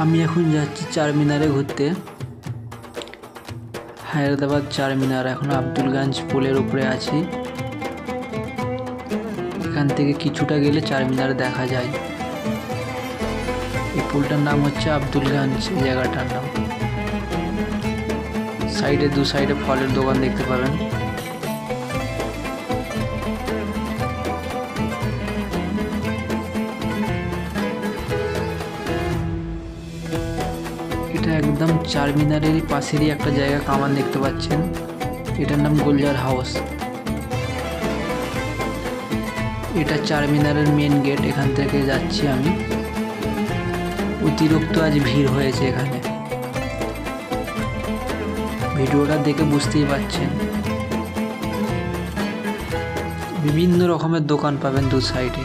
আমি এখন যাচ্ছি চারমিনারে ঘুরতে। হায়দ্রাবাদ চারমিনার। এখন আব্দুলগঞ্জ পুলের উপরে আছি। এখান থেকে কিছুটা গেলে চারমিনার দেখা যায়। এই পুলটার নাম হচ্ছে আব্দুলগঞ্জ, জায়গাটার নাম। সাইডে দু সাইডে ফলের দোকান দেখতে পাবেন। এটা একদম চারমিনারের পাশেরই একটা জায়গা, কামান দেখতে পাচ্ছেন। এটার নাম গুলজার হাউস। এটা চারমিনারের মেন গেট। এখান থেকে যাচ্ছি আমি। অতিরিক্ত আজ ভিড় হয়েছে এখানে, ভিডিওটা দেখে বুঝতেই পারছেন। বিভিন্ন রকমের দোকান পাবেন দু সাইডে,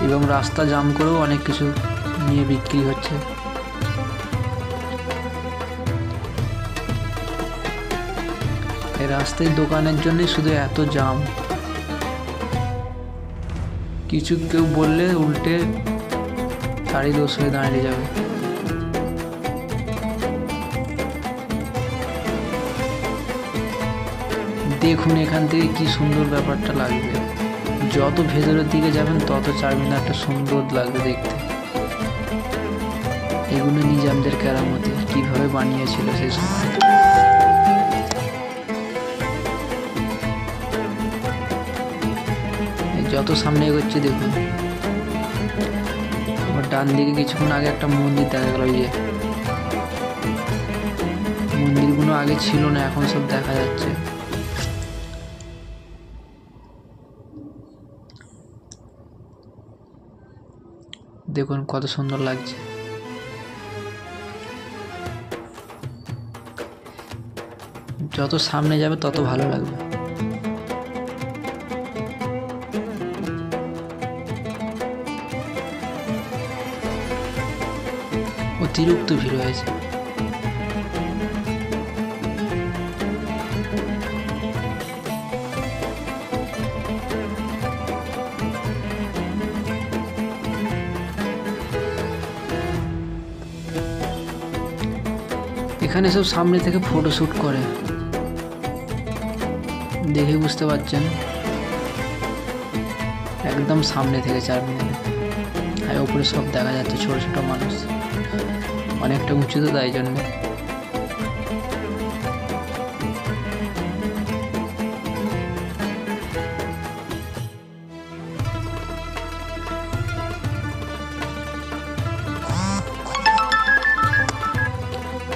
এবং রাস্তা জাম করেও অনেক কিছু নিয়ে বিক্রি হচ্ছে। এই রাস্তায় দোকানের জন্যই শুধু এত জাম। কিছু কেউ বললে উল্টে গাড়ি দোষ হয়ে দাঁড়িয়ে যাবে। দেখুন এখান থেকে কি সুন্দর ব্যাপারটা লাগবে। যত ভেতরের দিকে যাবেন তত চারমিনারটা সুন্দর লাগবে দেখতে। এগুলো নিজামদের কেরামতি, কিভাবে বানিয়েছিল সেই সময়। যত সামনে এগোচ্ছে দেখুন, আমার ডান দিকে কিছুক্ষণ আগে একটা মন্দির দেখা গেল। যে মন্দিরগুলো আগে ছিল না, এখন সব দেখা যাচ্ছে। দেখুন কত সুন্দর লাগছে। যত সামনে যাবে তত ভালো লাগবে। অতিরিক্ত ভিড় হয়েছে। এখানে সব সামনে থেকে ফটোশ্যুট করে, দেখে বুঝতে পারছেন। একদম সামনে থেকে চারমিনারে, আর উপরে সব দেখা যাচ্ছে ছোট ছোট মানুষ। অনেকটা উঁচু তো, তাই জন্য।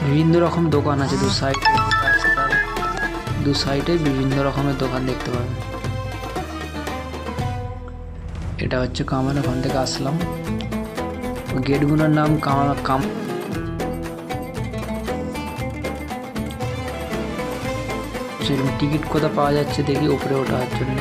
বিভিন্ন রকম দোকান আছে দু সাইডে, রাস্তার দু সাইডে বিভিন্ন রকমের দোকান দেখতে পাবেন। এটা হচ্ছে কামান। ওখান থেকে আসলাম। গেটগুলোর নাম চলুন টিকিট কোথা পাওয়া যাচ্ছে দেখি উপরে ওঠার জন্য।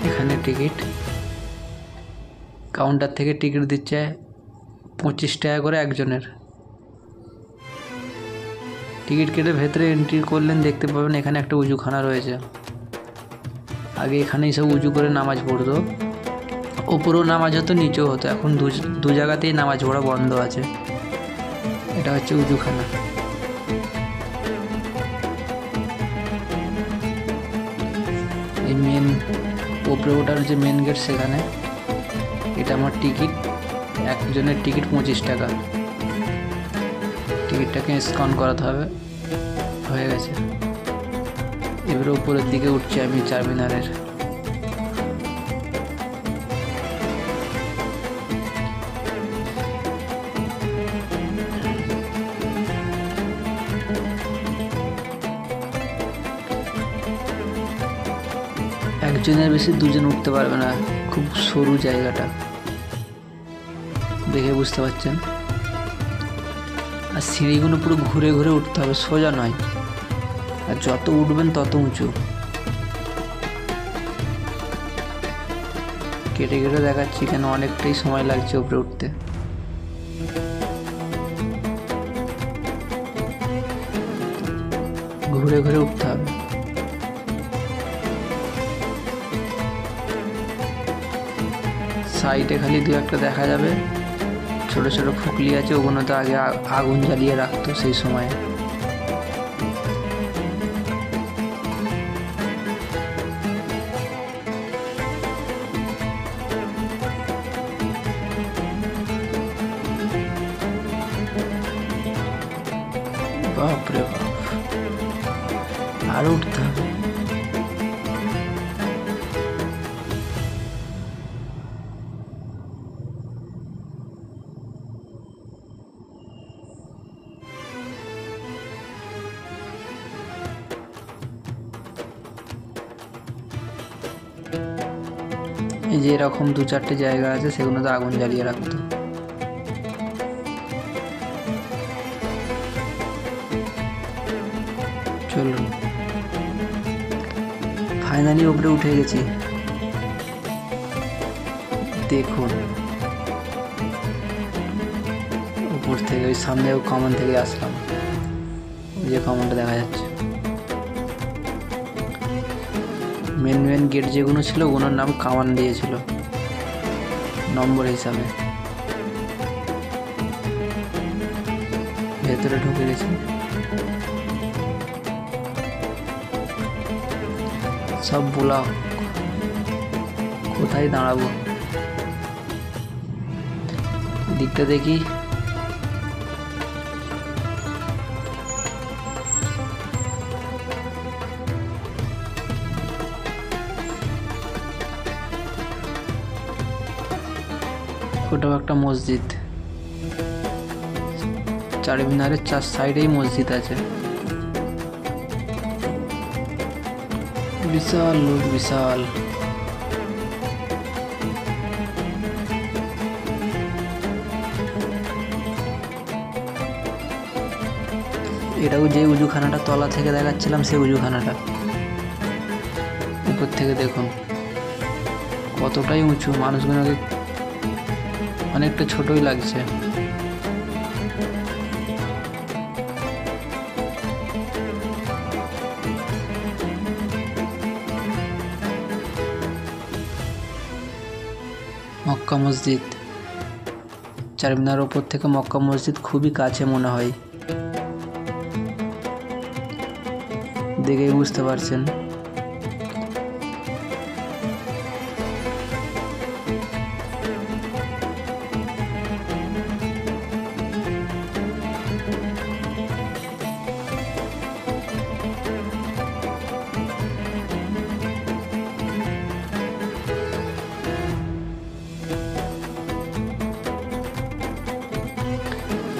এখানে টিকিট কাউন্টার থেকে টিকিট দিচ্ছে 25 টাকা করে একজনের। টিকিট কেটে ভেতরে এন্ট্রি করলেন, দেখতে পাবেন এখানে একটা উজুখানা রয়েছে। আগে এখানেই সব উজু করে নামাজ পড়তো। ওপরেও নামাজ হতো, নিচেও হতো। এখন দু জায়গাতেই নামাজ পড়া বন্ধ আছে। এটা হচ্ছে উজুখানা। এই মেন উপরে ওঠার যে মেন গেট, সেখানে। এটা আমার টিকিট, একজনের টিকিট 25 টাকা। টিকিটটাকে স্ক্যান করাতে হবে। হয়ে গেছে। এবারে উপরের দিকে উঠছি আমি চারমিনারের। একজনের বেশি দুজন উঠতে পারবে না, খুব সরু জায়গাটা, দেখে বুঝতে পারছেন। আর সিঁড়িগুলো পুরো ঘুরে ঘুরে উঠতে হবে, সোজা নয়। আর যত উঠবেন তত উঁচু। কেটে কেটে দেখাচ্ছি কেন অনেকটাই সময় লাগছে উপরে উঠতে। ঘুরে ঘুরে উঠতে হবে। সাইডে খালি দু একটা দেখা যাবে ছোট ছোট ফুকলি আছে, ওগুলোতে আগে আগুন জ্বালিয়ে রাখতো সেই সময়। বাপরে বাপ, আরো উঠতে হবে। এই যে এরকম দু চারটে জায়গা আছে, সেগুলোতে আগুন জ্বালিয়ে রাখতো। চলুন, ফাইনালি উপরে উঠে গেছি। দেখুন উপর থেকে, ওই সামনে কমন থেকে আসলাম, ওই যে কমনটা দেখা যাচ্ছে। মেন মেন গেট যেগুলো ছিল ওগুলোর নাম কামান দিয়েছিল নম্বর হিসাবে। ভেতরে ঢুকে গেছি। সব ব্লক, কোথায় দাঁড়াবো? দিকটা দেখি। ওটাও একটা মসজিদ, চারমিনারের চার সাইডেই মসজিদ আছে। বিশাল লোক, বিশাল। এটাও যে উজুখানাটা তলা থেকে দেখাচ্ছিলাম, সেই উজুখানাটা। উপর থেকে দেখুন কতটাই উঁচু, মানুষগুলোকে অনেকটা ছোটই লাগছে। মক্কা মসজিদ, চারমিনার ওপর থেকে মক্কা মসজিদ খুবই কাছে মনে হয়, দেখেই বুঝতে পারছেন।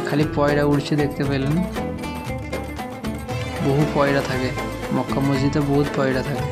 খালি পয়রা উড়ছে দেখতে পেলেন, বহু পয়রা থাকে মক্কা মসজিদে, বহুত পয়রা থাকে।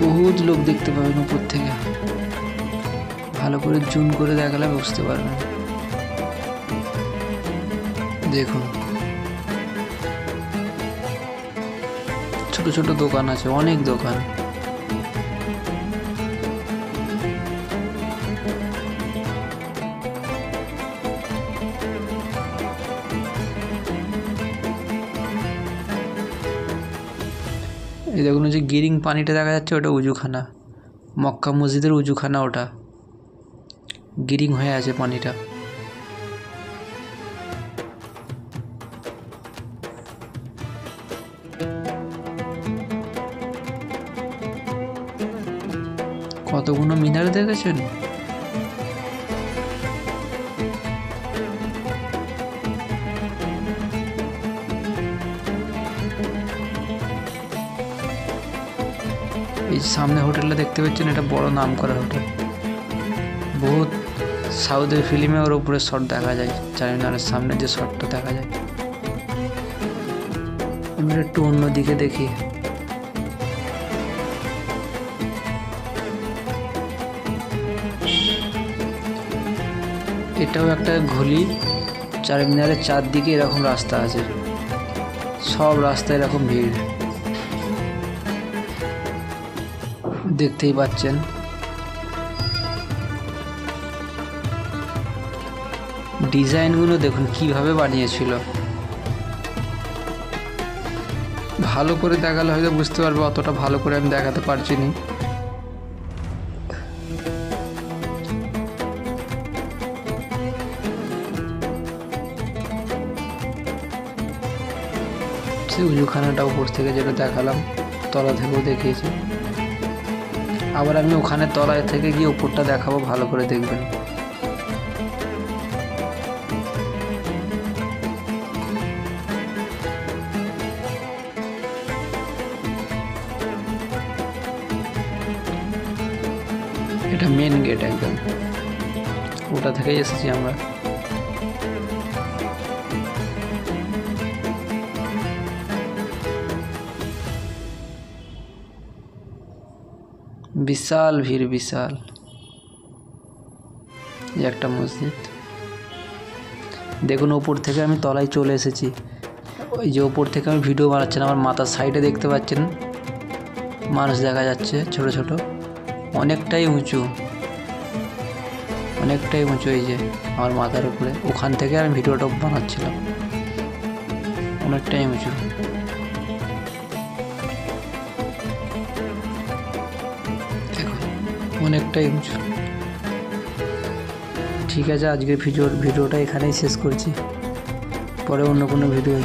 বহুত লোক দেখতে পাবেন উপর থেকে, ভালো করে জুম করে দেখালে বুঝতে পারবেন। দেখুন ছোট ছোট দোকান আছে, অনেক দোকান। এই দেখুন যে গিরিং পানিটা দেখা যাচ্ছে, ওটা উজুখানা, মক্কা মসজিদের উজুখানা। ওটা গিরিং হয়ে আছে পানিটা। কতগুলো মিনার দেখেছেন? এই সামনে হোটেলটা দেখতে পাচ্ছেন, এটা বড় নামকরা হোটেল। বহুত সাউথের ফিল্মে ওর উপরে শট দেখা যায়, চারমিনারের সামনে যে শটটা দেখা যায়। এবার একটু অন্যদিকে দেখি। এটাও একটা গলি, চারমিনারের চারদিকে এরকম রাস্তা আছে, সব রাস্তায় এরকম ভিড় দেখতেই পাচ্ছেন। ডিজাইনগুলো দেখুন কিভাবে বানিয়েছিল, ভালো করে দেখালে হয়তো বুঝতে পারবে, অতটা ভালো করে আমি দেখাতে পারছি না। সেই উজুখানাটা উপর থেকে যেটা দেখালাম, তলা থেকেও দেখিয়েছি। আবার আমি ওখানে তলায় থেকে গিয়ে উপরটা দেখাবো, ভালো করে দেখবেন। এটা মেন গেট একদম, ওটা থেকেই এসেছি আমরা। বিশাল ভিড়, বিশাল। একটা মসজিদ দেখুন, ওপর থেকে আমি তলায় চলে এসেছি। ওই যে ওপর থেকে আমি ভিডিও বানাচ্ছি, আমার মাথার সাইডে দেখতে পাচ্ছেন মানুষ দেখা যাচ্ছে ছোট ছোট, অনেকটাই উঁচু, অনেকটাই উঁচু। এই যে আমার মাথার উপরে, ওখান থেকে আমি ভিডিওটা বানাচ্ছিলাম, অনেকটাই উঁচু। অনেকটাই উঁচু। ঠিক আছে, আজকের ভিডিওটা এখানেই শেষ করছি, পরে অন্য কোনো ভিডিও